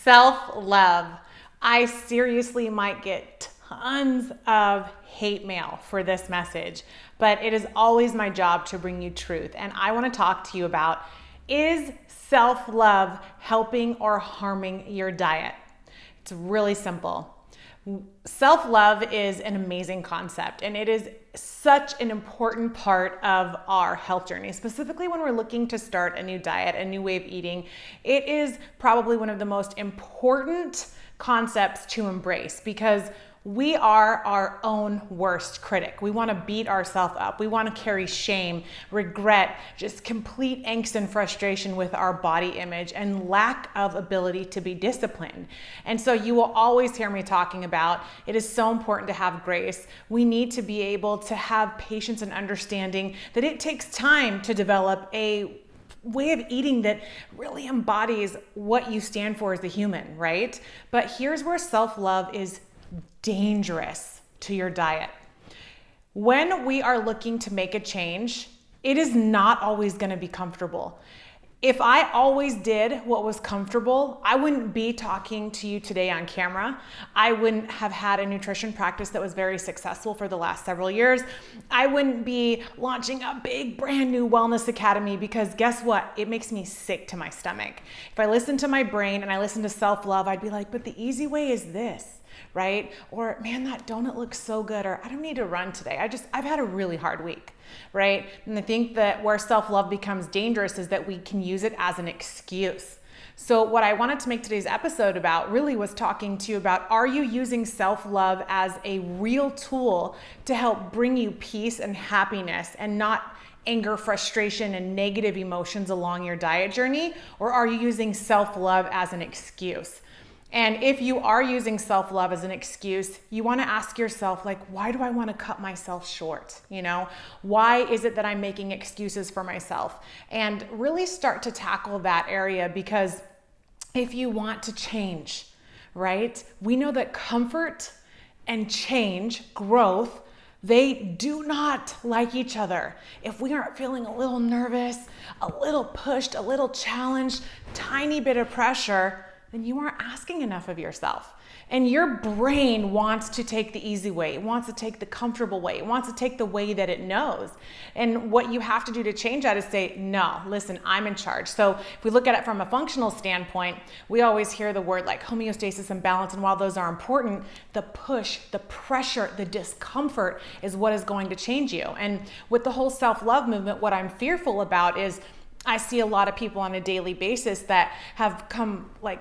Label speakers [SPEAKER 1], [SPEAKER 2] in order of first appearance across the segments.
[SPEAKER 1] Self-love. I seriously might get tons of hate mail for this message, but it is always my job to bring you truth. And I want to talk to you about, is self-love helping or harming your diet? It's really simple. Self-love is an amazing concept, and it is such an important part of our health journey, specifically when we're looking to start a new diet, a new way of eating. It is probably one of the most important concepts to embrace because we are our own worst critic. We want to beat ourselves up. We want to carry shame, regret, just complete angst and frustration with our body image and lack of ability to be disciplined. And so you will always hear me talking about it is so important to have grace. We need to be able to have patience and understanding that it takes time to develop a way of eating that really embodies what you stand for as a human, right? But here's where self-love is dangerous to your diet. When we are looking to make a change, it is not always going to be comfortable. If I always did what was comfortable, I wouldn't be talking to you today on camera. I wouldn't have had a nutrition practice that was very successful for the last several years. I wouldn't be launching a big brand new wellness academy because guess what? It makes me sick to my stomach. If I listen to my brain and I listen to self-love, I'd be like, but the easy way is this. Right? Or man, that donut looks so good, or I don't need to run today. I've had a really hard week, right? And I think that where self-love becomes dangerous is that we can use it as an excuse. So what I wanted to make today's episode about really was talking to you about, are you using self-love as a real tool to help bring you peace and happiness and not anger, frustration, and negative emotions along your diet journey? Or are you using self-love as an excuse? And if you are using self-love as an excuse, you want to ask yourself, like, why do I want to cut myself short? Why is it that I'm making excuses for myself? And really start to tackle that area, because if you want to change, right? We know that comfort and change, growth, they do not like each other. If we aren't feeling a little nervous, a little pushed, a little challenged, tiny bit of pressure, then you aren't asking enough of yourself. And your brain wants to take the easy way. It wants to take the comfortable way. It wants to take the way that it knows. And what you have to do to change that is say, no, listen, I'm in charge. So if we look at it from a functional standpoint, we always hear the word like homeostasis and balance. And while those are important, the push, the pressure, the discomfort is what is going to change you. And with the whole self-love movement, what I'm fearful about is I see a lot of people on a daily basis that have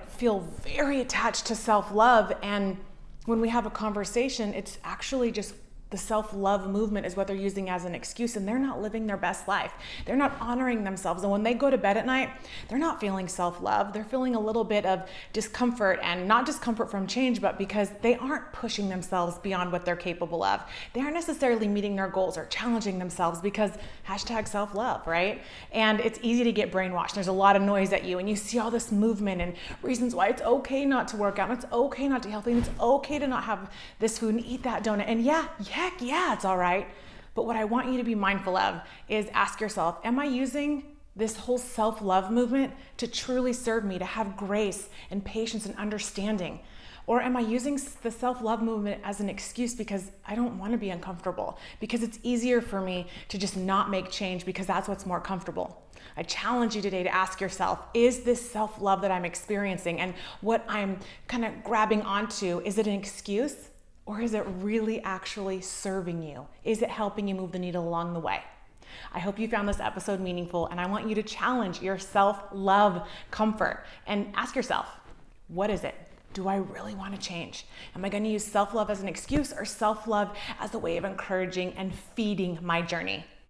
[SPEAKER 1] feel very attached to self-love. And when we have a conversation, it's actually just the self-love movement is what they're using as an excuse, and they're not living their best life. They're not honoring themselves. And when they go to bed at night, they're not feeling self-love. They're feeling a little bit of discomfort, and not discomfort from change, but because they aren't pushing themselves beyond what they're capable of. They aren't necessarily meeting their goals or challenging themselves because #self-love, right? And it's easy to get brainwashed. There's a lot of noise at you, and you see all this movement and reasons why it's okay not to work out, and it's okay not to be healthy, and it's okay to not have this food and eat that donut. And heck yeah, it's all right. But what I want you to be mindful of is ask yourself, am I using this whole self-love movement to truly serve me, to have grace and patience and understanding? Or am I using the self-love movement as an excuse because I don't want to be uncomfortable, because it's easier for me to just not make change because that's what's more comfortable? I challenge you today to ask yourself, is this self-love that I'm experiencing and what I'm kind of grabbing onto, is it an excuse? Or is it really actually serving you? Is it helping you move the needle along the way? I hope you found this episode meaningful, and I want you to challenge your self-love comfort and ask yourself, what is it? Do I really want to change? Am I going to use self-love as an excuse or self-love as a way of encouraging and feeding my journey?